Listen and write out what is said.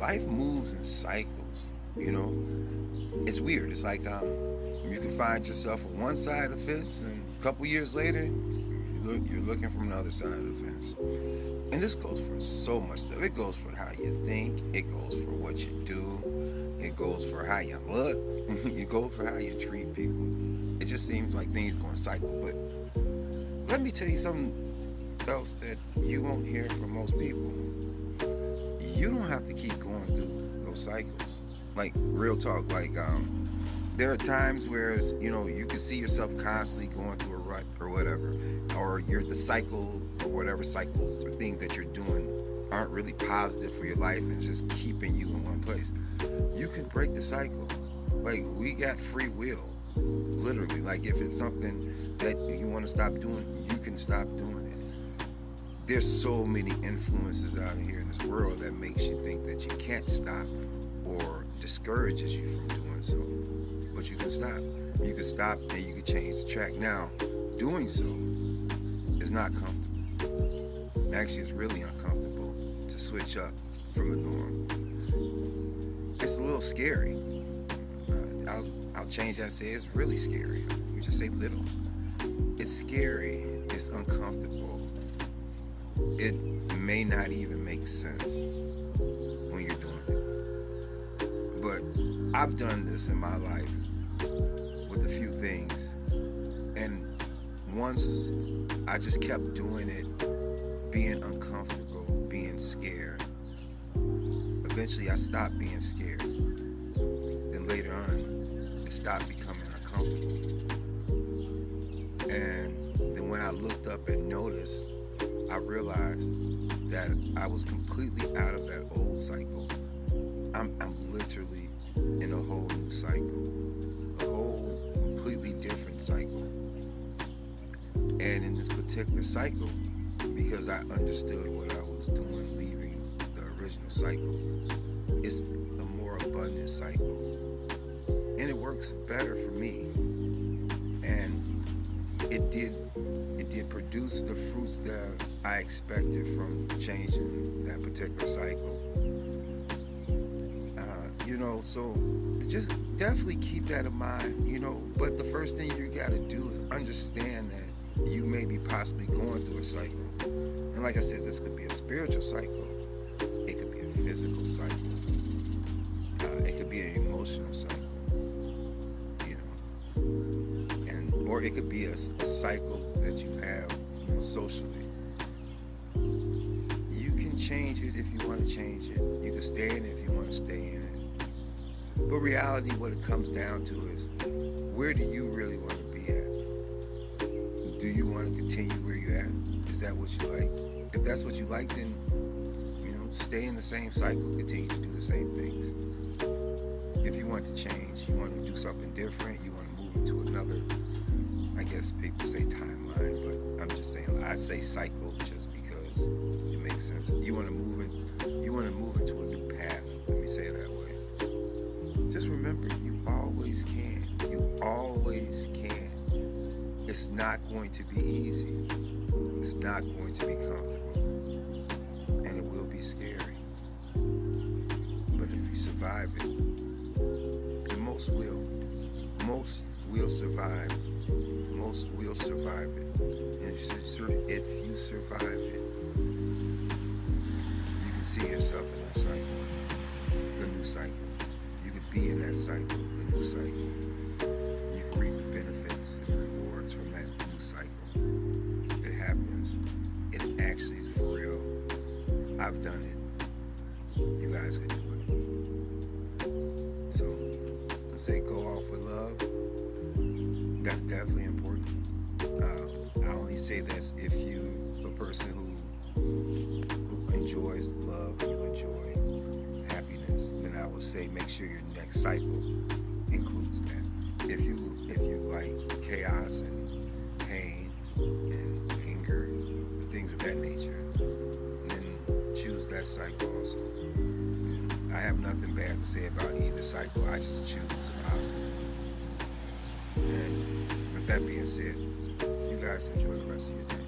life moves in cycles. You know, it's weird. It's like you can find yourself on one side of the fence, and a couple years later, you're looking from the other side of the fence. And this goes for so much stuff. It goes for how you think. It goes for what you do. It goes for how you look. It goes for how you treat people. It just seems like things go in cycle. But let me tell you something else that you won't hear from most people. You don't have to keep going through those cycles. Like real talk. Like there are times where you can see yourself constantly going through a rut or whatever, or the cycle or whatever cycles or things that you're doing aren't really positive for your life and just keeping you in one place. You can break the cycle. Like, we got free will, literally. Like, if it's something that you want to stop doing, you can stop doing it. There's so many influences out here in this world that makes you think that you can't stop or discourages you from doing so. But you can stop. You can stop and you can change the track. Now, doing so is not comfortable. Actually, it's really uncomfortable to switch up from the norm. It's a little scary. I'll change that and say it's really scary. You just say little. It's scary. It's uncomfortable. It may not even make sense when you're doing it. But I've done this in my life with a few things. And once I just kept doing it, being uncomfortable, being scared. Eventually I stopped being scared. Then later on, it stopped becoming uncomfortable. And then when I looked up and noticed, I realized that I was completely out of that old cycle. I'm literally in a whole new cycle. A whole completely different cycle. And in this particular cycle, because I understood what I was doing leaving the original cycle, it's a more abundant cycle. And it works better for me. And it did produce the fruits that I expected from changing that particular cycle. So just definitely keep that in mind, but the first thing you gotta do is understand that you may be possibly going through a cycle. And like I said, this could be a spiritual cycle. It could be a physical cycle. It could be an emotional cycle, or it could be a cycle that you have socially. You can change it if you want to change it. You can stay in it if you want to stay in it. But reality, what it comes down to is, where do you really want to be at? Do you want to continue where you're at? Is that what you like? If that's what you like, then, stay in the same cycle, continue to do the same things. If you want to change, you want to do something different, you want to move into another, I guess people say timeline, but I'm just saying, I say cycle just because it makes sense. You want to move into a new path, let me say it that way. Just remember, you always can. You always can. It's not going to be easy. It's not going to be comfortable. And it will be scary. But if you survive it, and most will survive. Most will survive it. And if you survive it, you can see yourself in that cycle, the new cycle. You could be in that cycle, the new cycle. You can reap the benefits and rewards from that new cycle. It happens. It actually is for real. I've done it. You guys can do it. So, let's say go off with love. That's definitely important. I only say this if you a person who enjoys love, you enjoy happiness, then I would say make sure your next cycle includes that. If you like chaos and pain and anger, things of that nature, then choose that cycle also. I have nothing bad to say about either cycle. I just choose positive. And with that being said, you guys enjoy the rest of your day.